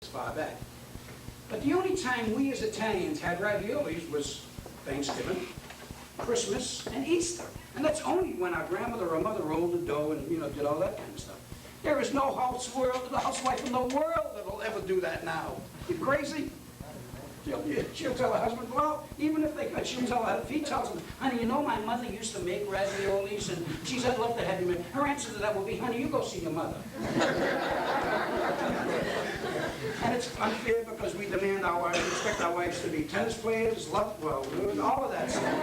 far back. But the only time we as Italians had raviolis was Thanksgiving, Christmas, and Easter. And that's only when our grandmother or mother rolled the dough and, did all that kind of stuff. There is no housewife in the world that'll ever do that now. You crazy? She'll tell her husband, well, even if they could, she'll tell her, if he tells them, honey, my mother used to make raviolis, and geez, I'd love to have you make. Her answer to that will be, honey, you go see your mother. And it's unfair because we demand our wives, we expect our wives to be tennis players, all of that stuff.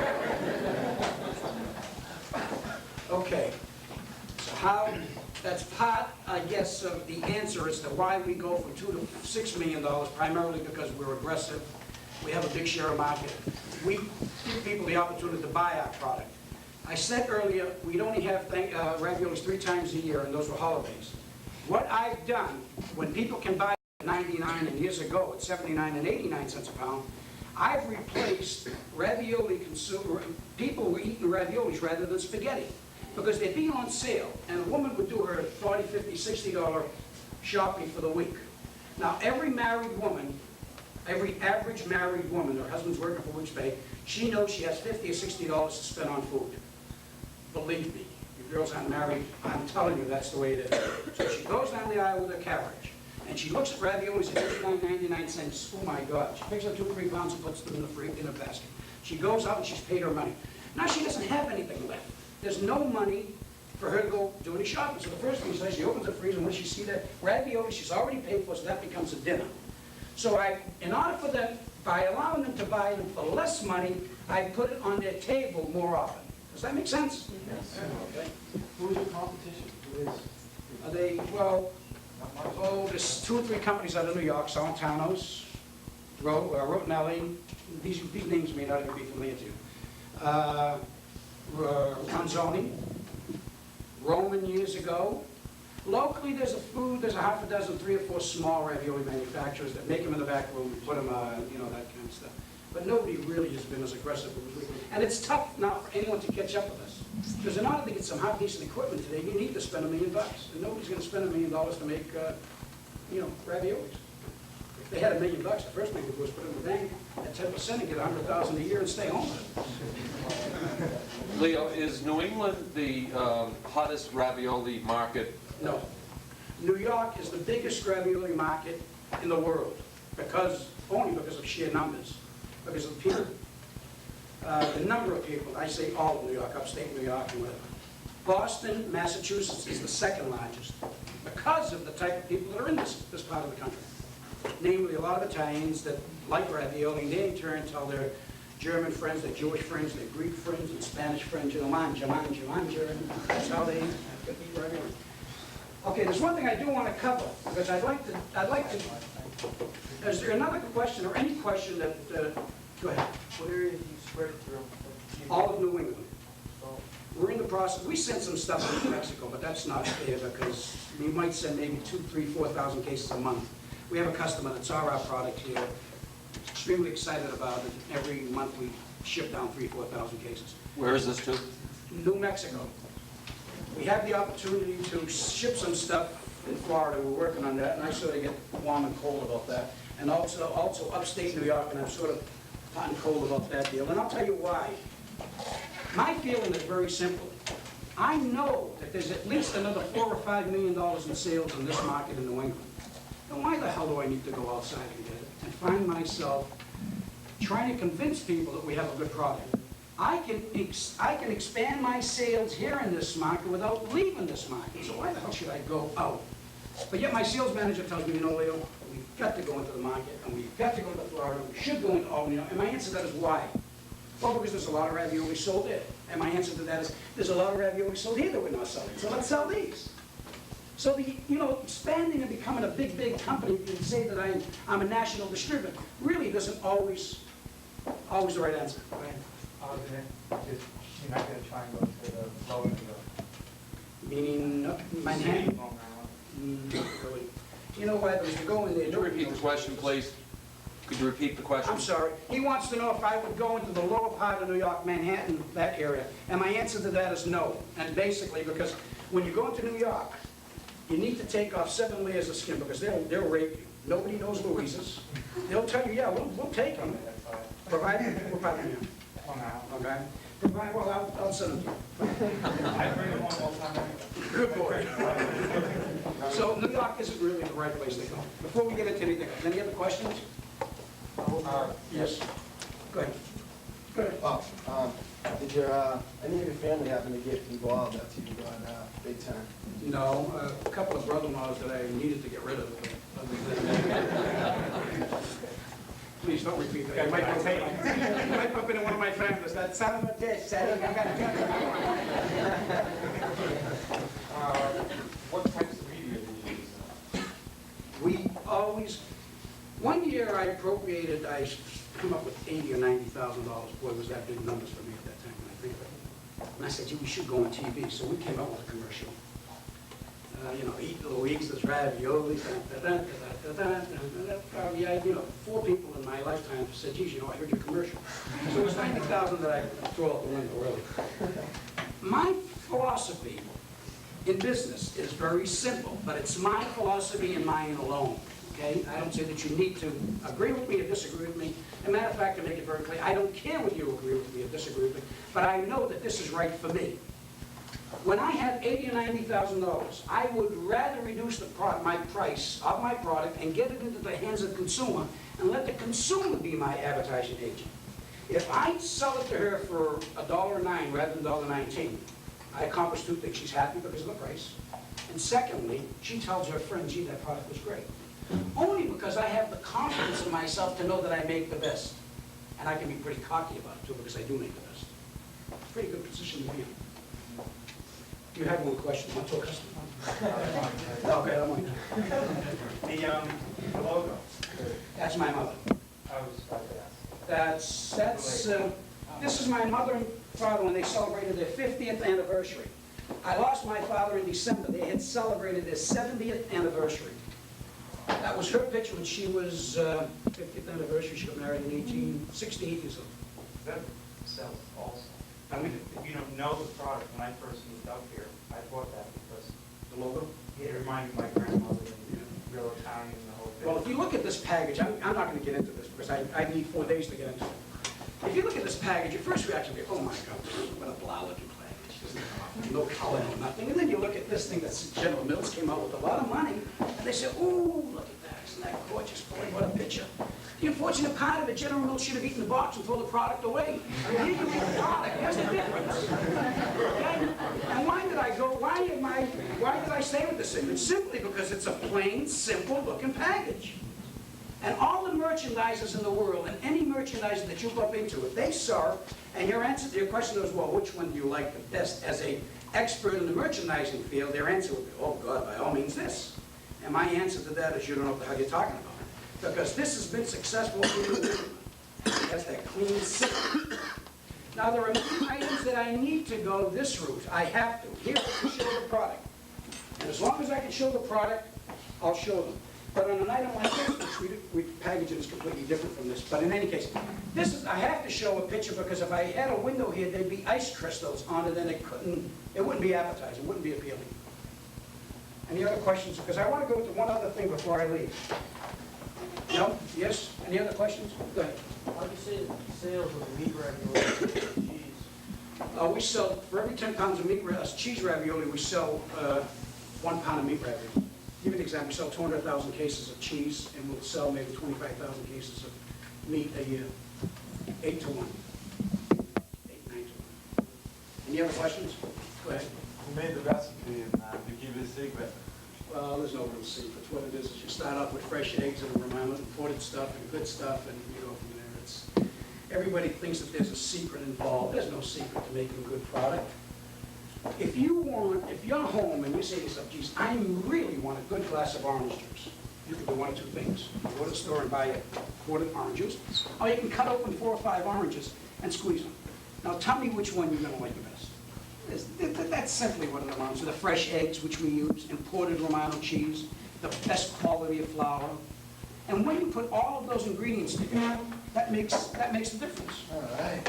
Okay, so that's part, I guess, of the answer as to why we go from $2 to $6 million, primarily because we're aggressive. We have a big share of market. We give people the opportunity to buy our product. I said earlier, we'd only have raviolis 3 times a year, and those were holidays. What I've done, when people can buy at 99 and years ago at 79 and 89 cents a pound, I've replaced people were eating raviolis rather than spaghetti, because they'd be on sale, and a woman would do her $40, $50, $60 shopping for the week. Now, every average married woman, her husband's working for week's pay, she knows she has $50 or $60 to spend on food. Believe me, if girls aren't married, I'm telling you that's the way it is. So she goes down the aisle with her carriage, and she looks at raviolis at 59.99 cents. Oh my God! She picks up 2 or 3 pounds and puts them in a basket. She goes out and she's paid her money. Now she doesn't have anything left. There's no money for her to go do any shopping. So the first thing she does, she opens the freezer, and when she sees that ravioli, she's already paid for, so that becomes a dinner. So in order for them, by allowing them to buy them for less money, I put it on their table more often. Does that make sense? Yes. Okay. Who is your competition? Who is? There's 2 or 3 companies out of New York, Solentanos, Rotinelli. These names may not even be familiar to you. Ronzoni, Roman years ago. Locally, there's a half a dozen, 3 or 4 small ravioli manufacturers that make them in the back room and put them, that kind of stuff. But nobody really has been as aggressive as we. And it's tough now for anyone to catch up with us. Because in order to get some hot, decent equipment today, you need to spend $1 million. And nobody's going to spend $1 million to make, raviolis. If they had $1 million, the first thing to do was put it in the bank at 10% and get $100,000 a year and stay home with it. Leo, is New England the hottest ravioli market? No. New York is the biggest ravioli market in the world, only because of sheer numbers, because of people. The number of people, I say all of New York, upstate New York and whatever. Boston, Massachusetts is the 2nd largest because of the type of people that are in this part of the country. Namely, a lot of Italians that like ravioli, and they in turn tell their German friends, their Jewish friends, their Greek friends, and Spanish friends, mangia, and that's how they eat ravioli. Okay, there's one thing I do want to cover, because I'd like to, is there another question or any question that, go ahead. What area do you spread it through? All of New England. We're in the process, we sent some stuff to Mexico, but that's not fair because we might send maybe 2,000, 3,000, 4,000 cases a month. We have a customer that saw our product here, extremely excited about it. Every month we ship down 3,000, 4,000 cases. Where is this to? New Mexico. We have the opportunity to ship some stuff in Florida. We're working on that, and I sort of get warm and cold about that. And also upstate New York, and I'm sort of hot and cold about that deal. And I'll tell you why. My feeling is very simple. I know that there's at least another $4 or $5 million in sales in this market in New England. Then why the hell do I need to go outside and get it and find myself trying to convince people that we have a good product? I can expand my sales here in this market without leaving this market. So why the hell should I go out? But yet my sales manager tells me, Leo, we've got to go into the market, and we've got to go to Florida, we should go into Albany. And my answer to that is why? Well, because there's a lot of ravioli sold there. And my answer to that is, there's a lot of ravioli sold here that we're not selling. So let's sell these. So expanding and becoming a big, big company and say that I'm a national distributor really isn't always the right answer. Go ahead. You're not going to try and go to the lower New York. Meaning Manhattan? Not really. You know why? Because you go in there. Could you repeat the question, please? Could you repeat the question? I'm sorry. He wants to know if I would go into the lower part of New York, Manhattan, that area. And my answer to that is no. And basically, because when you go into New York, you need to take off 7 layers of skin because they'll rape you. Nobody knows Louise's. They'll tell you, yeah, we'll take them, That's all right. provided, we're probably, yeah. Oh, no. Okay? Provide, well, I'll send them to you. I bring it one more time. Good boy. So New York isn't really the right place to go. Before we get into anything else, any other questions? Yes. Go ahead. Go ahead. Did any of your family happen to get involved after you got big time? No, a couple of brother-in-laws that I needed to get rid of. But other than that- Please don't repeat that. You might bump into one of my families. That son of a bitch said, I got to What types of media do you use? We always, one year I appropriated, I come up with $80,000 or $90,000. Boy, was that big numbers for me at that time when I think of it. And I said, gee, we should go on TV. So we came up with a commercial. Eat Louise's ravioli. Yeah, 4 people in my lifetime said, geez, I heard your commercial. So it was $90,000 that I threw out the window, really. My philosophy in business is very simple, but it's my philosophy and mine alone, okay? I don't say that you need to agree with me or disagree with me. As a matter of fact, to make it very clear, I don't care whether you agree with me or disagree with me, but I know that this is right for me. When I have $80,000 or $90,000, I would rather reduce my price of my product and get it into the hands of the consumer and let the consumer be my advertising agent. If I sell it to her for $1.09 rather than $1.19, I accomplish 2 things. She's happy because of the price. And secondly, she tells her friend, gee, that product was great. Only because I have the confidence in myself to know that I make the best. And I can be pretty cocky about it too because I do make the best. Pretty good position to be in. You have one question, what's your customer? Okay, I'm on. The logo. That's my mother. I was about to ask. This is my mother and father when they celebrated their 50th anniversary. I lost my father in December. They had celebrated their 70th anniversary. That was her picture when she was 50th anniversary. She got married in 1868 years old. That sells also. I mean, If you don't know the product, when I first moved up here, I bought that because the logo. it reminded me of my grandmother and real Italian and the whole thing. Well, if you look at this package, I'm not going to get into this because I need 4 days to get into it. If you look at this package, your first reaction will be, oh my God, what a blah-looking package. Isn't it awful? No color, no nothing. And then you look at this thing that General Mills came out with a lot of money, and they say, ooh, look at that. Isn't that gorgeous? Boy, what a picture. The unfortunate part of it, General Mills should have eaten the box and thrown the product away. Here you eat the product. Here's the difference. Okay? And why did I go, why did I stay with this thing? It's simply because it's a plain, simple-looking package. And all the merchandisers in the world, and any merchandiser that you bump into, if they saw, and your answer to your question was, well, which one do you like the best? As an expert in the merchandising field, their answer would be, oh, God, by all means this. And my answer to that is, you don't know what the hell you're talking about. Because this has been successful. That's that clean, simple. Now, there are many items that I need to go this route. I have to. Here, to show the product. And as long as I can show the product, I'll show them. But on an item like this, which we package it is completely different from this. But in any case, I have to show a picture because if I had a window here, there'd be ice crystals on it and it wouldn't be appetizing, it wouldn't be appealing. Any other questions? Because I want to go to one other thing before I leave. No? Yes? Any other questions? Go ahead. How do you say the sales of the meat ravioli and cheese? We sell, for every 10 pounds of cheese ravioli, we sell 1 pound of meat ravioli. Give you an example, we sell 200,000 cases of cheese, and we'll sell maybe 25,000 cases of meat a year. 8 to 1. 8, 9 to 1. Any other questions? Go ahead. Who made the recipe and you keep it a secret? Well, there's no real secret. What it is you start off with fresh eggs and imported stuff and good stuff, and you go from there. Everybody thinks that there's a secret involved. There's no secret to making a good product. If you're home and you say to yourself, geez, I really want a good glass of orange juice, you can do 1 of 2 things. You go to the store and buy a quart of orange juice, or you can cut open 4 or 5 oranges and squeeze them. Now tell me which one you're going to like the best. That's simply what it amounts to. The fresh eggs, which we use, imported Romano cheese, the best quality of flour. And when you put all of those ingredients together, that makes the difference. All right.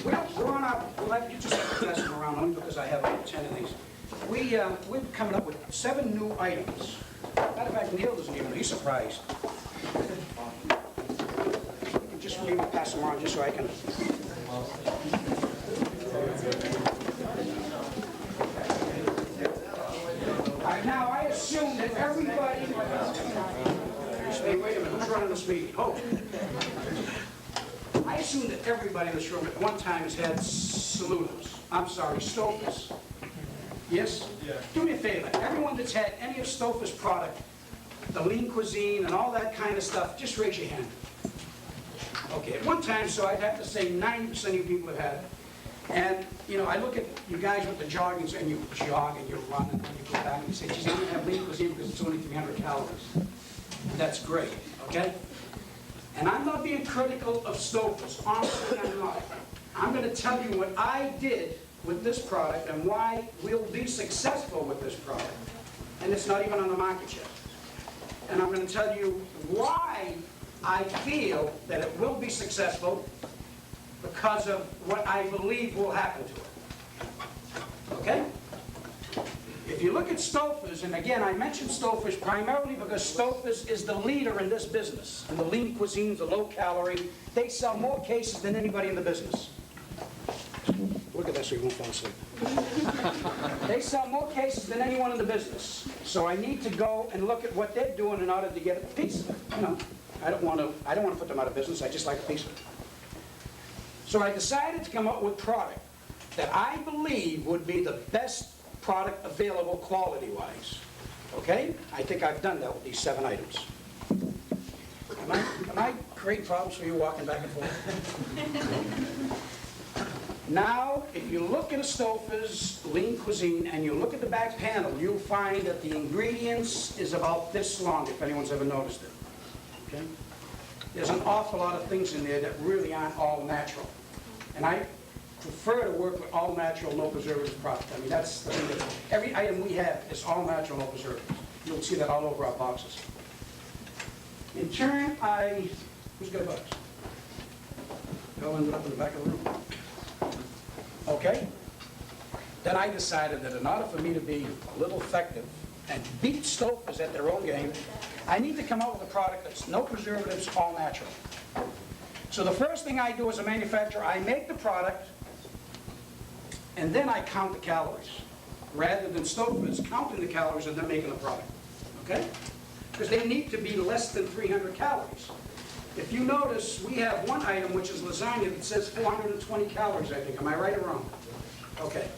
We're you just have to pass them around only because I have 10 of these. We're coming up with 7 new items. Matter of fact, Neil doesn't even know, he's surprised. Just maybe pass them around just so I can. All right, now I assume that everybody. Hey, wait a minute, who's running this meeting? Oh. I assume that everybody in this room at one time has had Stouffer's. Yes? Yeah. Do me a favor, everyone that's had any of Stouffer's product, the lean cuisine and all that kind of stuff, just raise your hand. Okay, at one time, so I'd have to say 90% of you people have had it. And, you know, I look at you guys with the jogging, and you jog and you run, and then you go back and you say, geez, I'm going to have lean cuisine because it's only 300 calories. And that's great, okay? And I'm not being critical of Stouffer's, honestly I'm not. I'm going to tell you what I did with this product and why we'll be successful with this product. And it's not even on the market yet. And I'm going to tell you why I feel that it will be successful because of what I believe will happen to it. Okay? If you look at Stouffer's, and again, I mentioned Stouffer's primarily because Stouffer's is the leader in this business. And the lean cuisines, the low calorie, they sell more cases than anybody in the business. Look at that so you won't fall asleep. They sell more cases than anyone in the business. So I need to go and look at what they're doing in order to get a piece of it. You know, I don't want to put them out of business. I just like a piece of it. So I decided to come up with a product that I believe would be the best product available quality-wise. Okay? I think I've done that with these 7 items. Am I creating problems for you walking back and forth? Now, if you look at a Stouffer's lean cuisine and you look at the back panel, you'll find that the ingredients is about this long, if anyone's ever noticed it. Okay? There's an awful lot of things in there that really aren't all natural. And I prefer to work with all natural, no preservatives product. I mean, that's the thing that every item we have is all natural, no preservatives. You'll see that all over our boxes. In turn, who's got a box? It all ended up in the back of the room. Okay? Then I decided that in order for me to be a little effective and beat Stouffer's at their own game, I need to come up with a product that's no preservatives, all natural. So the first thing I do as a manufacturer, I make the product, and then I count the calories, rather than Stouffer's counting the calories and then making the product. Okay? Because they need to be less than 300 calories. If you notice, we have one item, which is lasagna, that says 420 calories, I think. Am I right or wrong? Okay.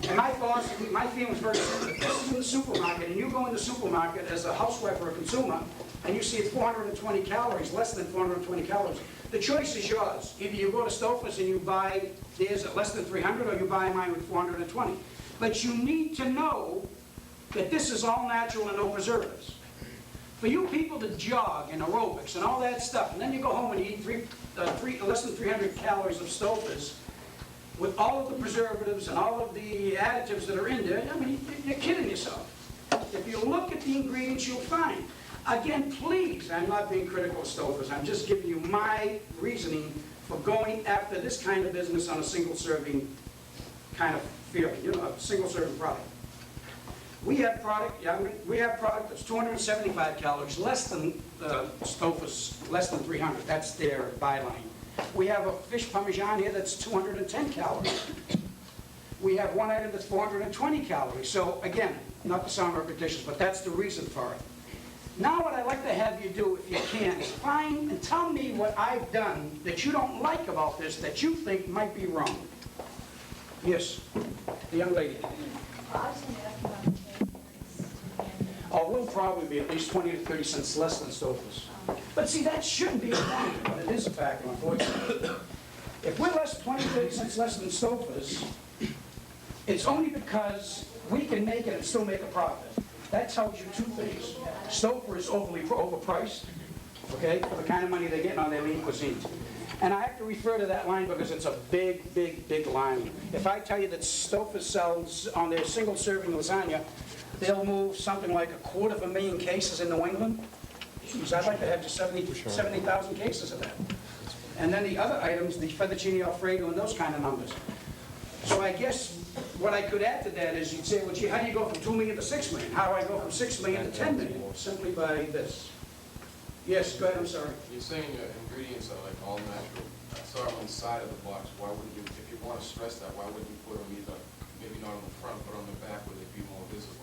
And my philosophy, my feeling is very simple. If this is in the supermarket, and you go in the supermarket as a housewife or a consumer, and you see it's 420 calories, less than 420 calories, the choice is yours. Either you go to Stouffer's and you buy theirs at less than 300, or you buy mine with 420. But you need to know that this is all natural and no preservatives. For you people to jog and aerobics and all that stuff, and then you go home and you eat less than 300 calories of Stouffer's with all of the preservatives and all of the additives that are in there, I mean, you're kidding yourself. If you look at the ingredients, you'll find. Again, please, I'm not being critical of Stouffer's. I'm just giving you my reasoning for going after this kind of business on a single-serving kind of feeling, you know, a single-serving product. We have product that's 275 calories, less than Stouffer's, less than 300. That's their byline. We have a fish parmesan here that's 210 calories. We have one item that's 420 calories. So again, not to sound repetitious, but that's the reason for it. Now what I'd like to have you do, if you can, is find and tell me what I've done that you don't like about this, that you think might be wrong. Yes, the young lady. I was going to ask about the Oh, we'll probably be at least 20 to 30 cents less than Stouffer's. But see, that shouldn't be a factor, but it is a factor, unfortunately. If we're 20 to 30 cents less than Stouffer's, it's only because we can make it and still make a profit. That tells you 2 things. Stouffer's is overpriced, okay, for the kind of money they're getting on their lean cuisine. And I have to refer to that line because it's a big, big, big line. If I tell you that Stouffer's sells on their single-serving lasagna, they'll move something like 250,000 cases in New England. Jeez, I'd like to have just 70,000 cases of that. And then the other items, the fettuccine Alfredo and those kind of numbers. I guess what I could add to that is you'd say, well, gee, how do you go from 2 million to 6 million? How do I go from 6 million to 10 million? Simply by this. Yes, go ahead, I'm sorry. You're saying your ingredients are like all natural. I saw it on the side of the box. Why wouldn't you, if you want to stress that, why wouldn't you put them either, maybe not on the front, but on the back where they'd be more visible?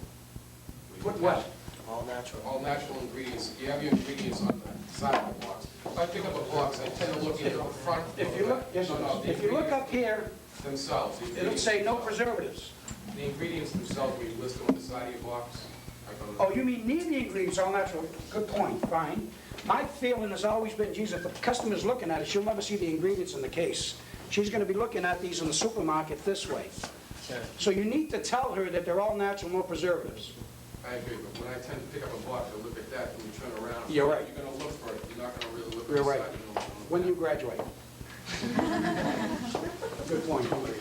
Where you Put can what? have All natural. all natural ingredients. You have your ingredients on the side of the box. If I pick up a box, I tend to look either the front or If you the look, back. yes, No, no, the if you look up ingredients here, themselves. the it'll ingredients say no themselves. preservatives. The ingredients themselves, where you list them on the side of your box. like on the- Oh, you mean near the ingredients, all natural? Good point, fine. My feeling has always been, geez, if the customer's looking at it, she'll never see the ingredients in the case. She's gonna be looking at these in the supermarket this way. So you need to tell her that they're all natural, no preservatives. I agree, but when I tend to pick up a box, I look at that, and you turn around. You're right. You're gonna look for it, you're not gonna really look at You're the right. side. You're gonna look on the When do you back. graduate? Good point, Hillary.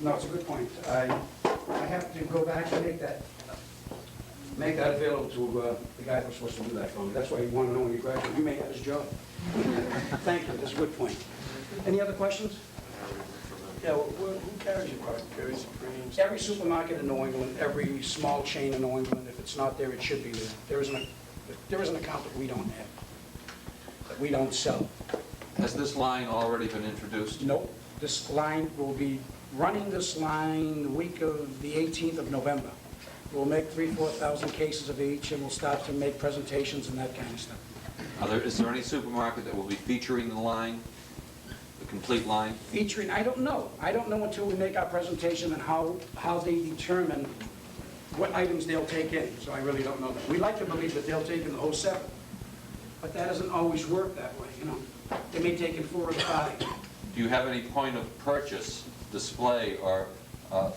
No, it's a good point. I have to go back and make that available to the guy who's supposed to do that for me. That's why you want to know when you graduate. You may have his job. Thank you, that's a good point. Any other questions? Yeah, well, who carries your product? Carries Supremes? Every supermarket in New England, every small chain in New England, if it's not there, it should be there. There is an account that we don't have, that we don't sell. Has this line already been introduced? Nope, this line will be running this line the week of the 18th of November. We'll make 4,000 cases of each, and we'll start to make presentations and that kind of stuff. Is there any supermarket that will be featuring the line, the complete line? Featuring, I don't know. I don't know until we make our presentation and how they determine what items they'll take in, so I really don't know that. We like to believe that they'll take in the whole 7, but that doesn't always work that way, you know. They may take in 4 or 5. Do you have any point of purchase display or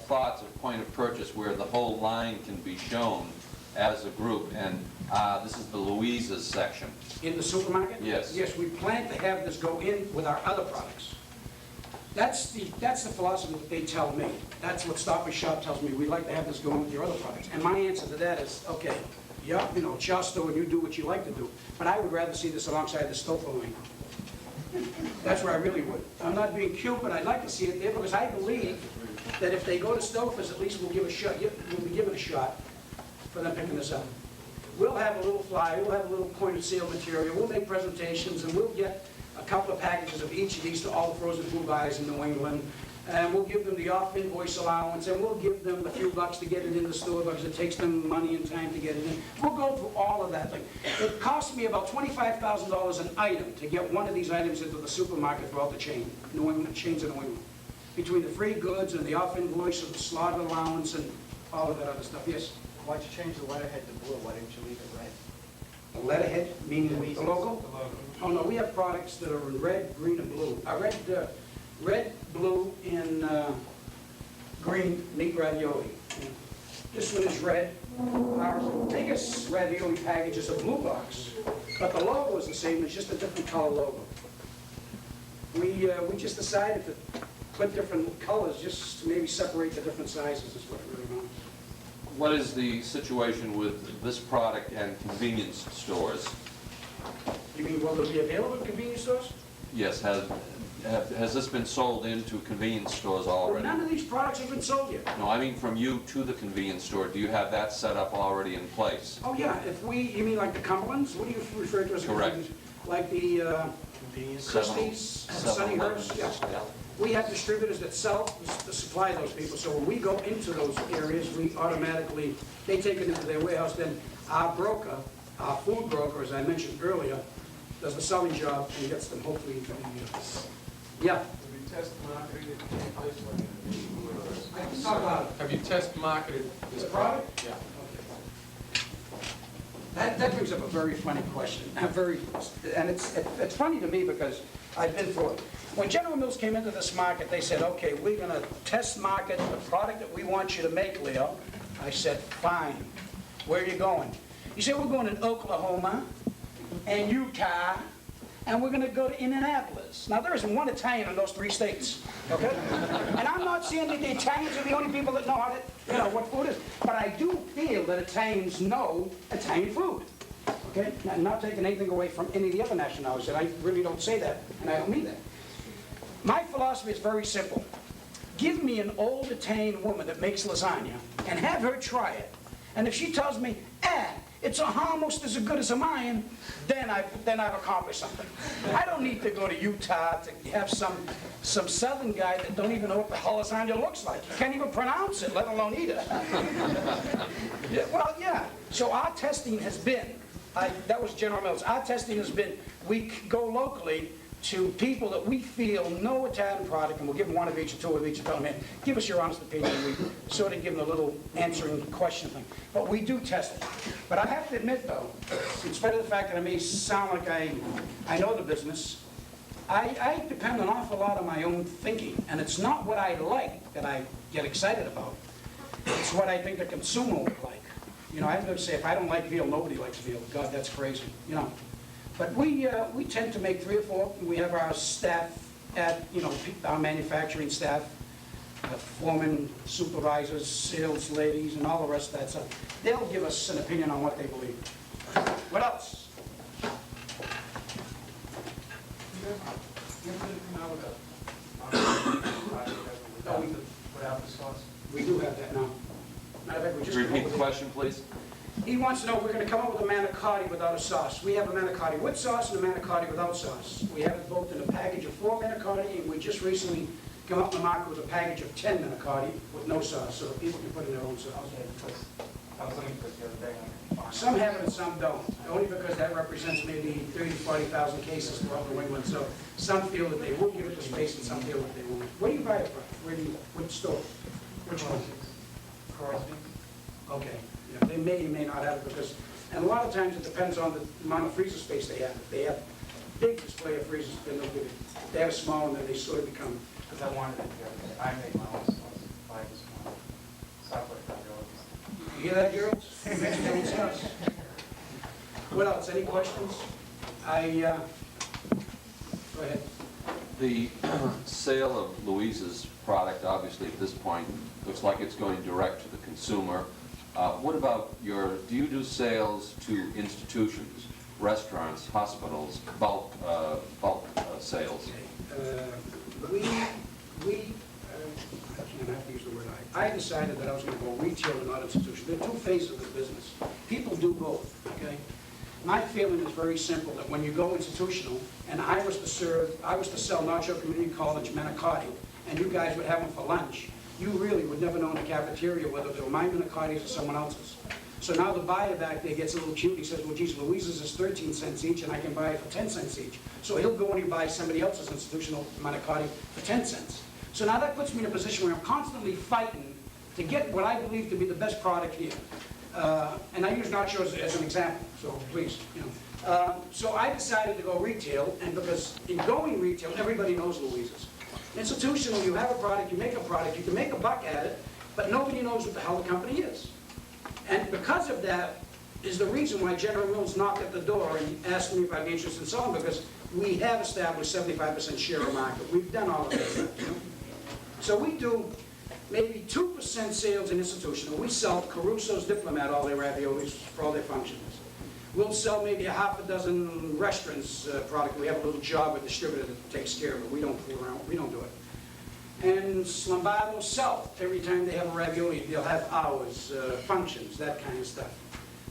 thoughts of point of purchase where the whole line can be shown as a group, and this is the Louise's section? In the supermarket? Yes. Yes, we plan to have this go in with our other products. That's the philosophy that they tell me. That's what Stop and Shop tells me. We'd like to have this go in with your other products. And my answer to that is, okay, yeah, you know, it's your store and you do what you like to do. But I would rather see this alongside the Stouffer line. That's where I really would. I'm not being cute, but I'd like to see it there because I believe that if they go to Stouffer's, at least we'll give a shot, we'll be given a shot for them picking this up. We'll have a little flyer, we'll have a little point of sale material, we'll make presentations, and we'll get a couple of packages of each of these to all the frozen food buyers in New England. And we'll give them the off-invoice allowance, and we'll give them a few bucks to get it in the store because it takes them money and time to get it in. We'll go through all of that thing. It costs me about $25,000 an item to get one of these items into the supermarket throughout the chain, New England, chains in New England. Between the free goods and the off-invoice and the slaughter allowance and all of that other stuff. Yes? Why'd you change the letterhead to blue? Why didn't you leave it red? The letterhead, meaning the logo? Oh, no, we have products that are in red, green, and blue. Red, blue, and green meat ravioli. This one is red. Our biggest ravioli package is a blue box, but the logo is the same, it's just a different color logo. We just decided to put different colors just to maybe separate the different sizes is what it really means. What is the situation with this product and convenience stores? You mean, will they be available in convenience stores? Yes, has this been sold into convenience stores Well, already? none of these products have been sold yet. No, I mean from you to the convenience store. Do you have that set up already in place? Oh, yeah, you mean like the Cumberlands? What do you refer to as a Correct. convenience? Like the Convenience. Christie's, Sunnyhurst? Yeah. We have distributors that supply those people, so when we go into those areas, we automatically, they take it into their warehouse, then our broker, our food broker, as I mentioned earlier, does the selling job and gets them hopefully into the, yeah. Have you test marketed it any place like that? I can talk about it. Have you test marketed this The product? Yeah. That brings up a very funny question. And it's funny to me because I've been through it. When General Mills came into this market, they said, okay, we're going to test market the product that we want you to make, Leo. I said, fine. Where are you going? He said, we're going to Oklahoma and Utah, and we're going to go to Indianapolis. Now, there isn't one Italian in those 3 states, okay? And I'm not saying that the Italians are the only people that know how to, what food is, but I do feel that Italians know Italian food, okay? Now, I'm not taking anything away from any of the other nationalities, and I really don't say that, and I don't mean that. My philosophy is very simple. Give me an old Italian woman that makes lasagna and have her try it. And if she tells me, it's almost as good as mine, then I've accomplished something. I don't need to go to Utah to have some southern guy that don't even know what the hell lasagna looks like. He can't even pronounce it, let alone eat it. Yeah. So our testing has been, that was General Mills, our testing has been, we go locally to people that we feel know Italian product, and we'll give them one of each or two of each and tell them, "Man, give us your honest opinion." We sort of give them a little answering question thing. But we do test it. But I have to admit, though, in spite of the fact that I may sound like I know the business, I depend an awful lot on my own thinking. And it's not what I like that I get excited about. It's what I think the consumer would like. You know, I have to say, if I don't like veal, nobody likes veal. God, that's crazy, you know. But we tend to make 3 or 4. We have our staff our manufacturing staff, foremen, supervisors, sales ladies, and all the rest of that stuff. They'll give us an opinion on what they believe. What else? Without the sauce? We do have that now. Matter of fact, we just Repeat the question, please. He wants to know if we're going to come up with a manicotti without a sauce. We have a manicotti with sauce and a manicotti without sauce. We have it both in a package of 4 manicotti, and we just recently come up in the market with a package of 10 manicotti with no sauce, so that people can put in their own sauce. Okay, because I was looking for this the other day on the farm. Some have it and some don't, only because that represents maybe 30,000 to 40,000 cases throughout New England. So some feel that they will give it the space, and some feel that they won't. Where do you buy it from? Which store? Which one? Crosby. Okay, yeah, they may not have it because, and a lot of times it depends on the amount of freezer space they have. If they have big display of freezers, then they'll give it. If they have small, and then they sort of become. Because I wanted it the other day. I make my own sauce. Buy this one. Stop like that. You hear that, girls? Make your own sauce. What else? Any questions? Go ahead. The sale of Louise's product, obviously, at this point, looks like it's going direct to the consumer. What about do you do sales to institutions, restaurants, hospitals, bulk sales? I can't have to use the word I decided that I was going to go retail and not institution. There are 2 phases of the business. People do both, okay? My feeling is very simple, that when you go institutional, and I was to sell North Shore Community College manicotti, and you guys would have them for lunch, you really would never know in the cafeteria whether they were my manicottis or someone else's. So now the buyer back there gets a little cute. He says, well, geez, Louise's is 13 cents each, and I can buy it for 10 cents each. So he'll go and he buys somebody else's institutional manicotti for 10 cents. So now that puts me in a position where I'm constantly fighting to get what I believe to be the best product here. And I use North Shore as an example, so please, you know. So I decided to go retail, and because in going retail, everybody knows Louise's. Institutional, you have a product, you make a product, you can make a buck at it, but nobody knows what the hell the company is. And because of that is the reason why General Mills knocked at the door and asked me if I'd be interested in selling, because we have established 75% share of market. We've done all of that, you know? So we do maybe 2% sales in institutional. We sell Caruso's Diplomat, all their raviolis for all their functions. We'll sell maybe a half a dozen restaurants product. We have a little job with a distributor that takes care of it. We don't fool around. We don't do it. And Slombardo South, every time they have a ravioli, they'll have hours, functions, that kind of stuff.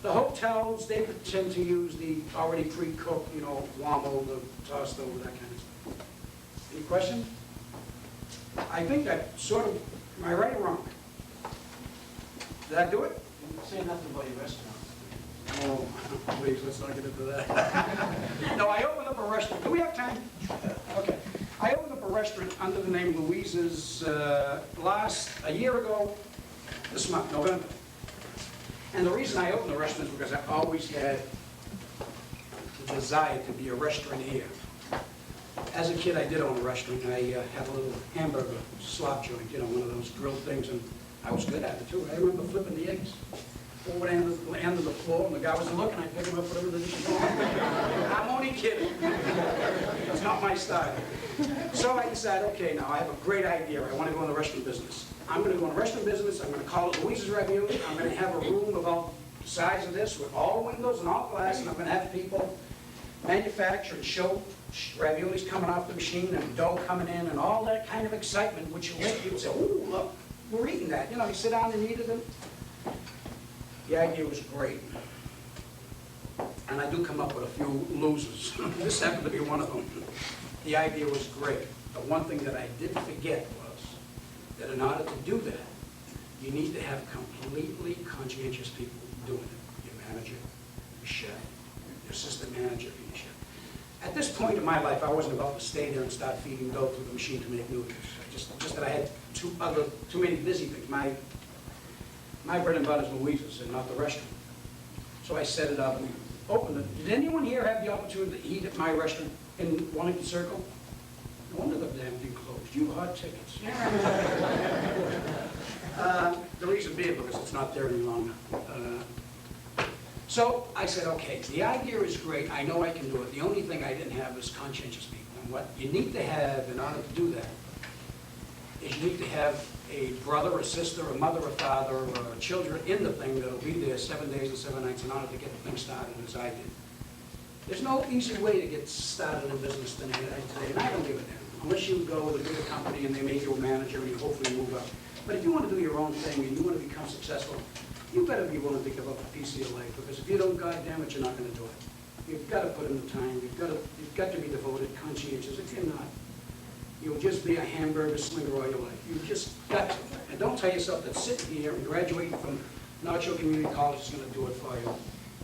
The hotels, they tend to use the already pre-cooked, you know, guamo, the tossed over, that kind of stuff. Any questions? I think that sort of, am I right or wrong? Did I do it? Say nothing about your restaurant. Oh, please, let's not get into that. No, I opened up a restaurant. Do we have time? Okay. I opened up a restaurant under the name Louise's a year ago, this month, November. And the reason I opened the restaurant is because I always had the desire to be a restaurateur. As a kid, I did own a restaurant. I had a little hamburger slop joint, you know, one of those grilled things, and I was good at it, too. I remember flipping the eggs over the end of the floor, and the guy was looking. I picked him up, whatever the dish was on. I'm only kidding. It's not my style. So I decided, okay, now I have a great idea. I want to go in the restaurant business. I'm going to go in the restaurant business. I'm going to call it Louise's Ravioli. I'm going to have a room about the size of this with all windows and all glass, and I'm going to have people manufacture and show raviolis coming off the machine and dough coming in and all that kind of excitement, which will make people say, "Ooh, look, we're eating that." You know, you sit down and eat it, and the idea was great. And I do come up with a few losers. This happened to be one of them. The idea was great. The one thing that I did forget was that in order to do that, you need to have completely conscientious people doing it. Your manager, your chef, your assistant manager, and your chef. At this point in my life, I wasn't about to stay there and start feeding dough through the machine to make noodles. Just that I had too many busy things. My bread and butter is Louisa's and not the restaurant. So I set it up and opened it. Did anyone here have the opportunity to eat at my restaurant in Wellington Circle? No wonder the damn thing closed. You hot tickets. The reason being because it's not there any longer. So I said, okay, the idea is great. I know I can do it. The only thing I didn't have is conscientious people. And what you need to have in order to do that is you need to have a brother, a sister, a mother, a father, or children in the thing that'll be there 7 days and 7 nights in order to get the thing started as I did. There's no easy way to get started in business today, and I don't give a damn. Unless you go with a bigger company and they make you a manager and you hopefully move up. But if you want to do your own thing and you want to become successful, you better be willing to give up a piece of your life, because if you don't, goddamn it, you're not going to do it. You've got to put in the time. You've got to be devoted, conscientious. If you're not, you'll just be a hamburger slinger all your life. You've just got to. And don't tell yourself that sitting here and graduating from Nacho Community College is going to do it for you.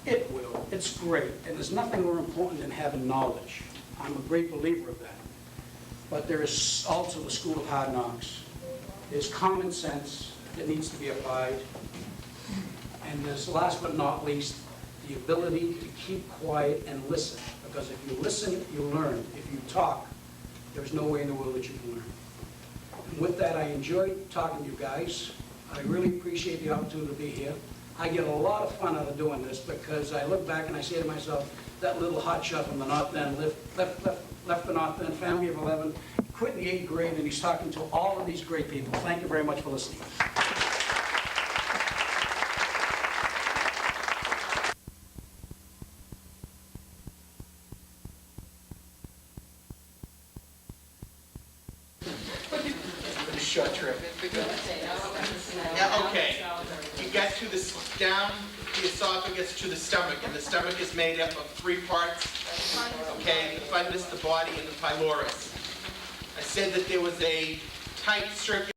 It will. It's great. And there's nothing more important than having knowledge. I'm a great believer of that. But there is also the school of hard knocks. There's common sense that needs to be applied. And there's, last but not least, the ability to keep quiet and listen. Because if you listen, you learn. If you talk, there's no way in the world that you can learn. And with that, I enjoyed talking to you guys. I really appreciate the opportunity to be here. I get a lot of fun out of doing this because I look back and I say to myself, that little hotshot from the North End left the North End, family of 11, quit in the 8th grade, and he's talking to all of these great people. Thank you very much for listening. Short trip. Yeah, okay. You get to the down the esophagus to the stomach, and the stomach is made up of 3 parts. Okay, the fundus, the body, and the pylorus. I said that there was a tight circulation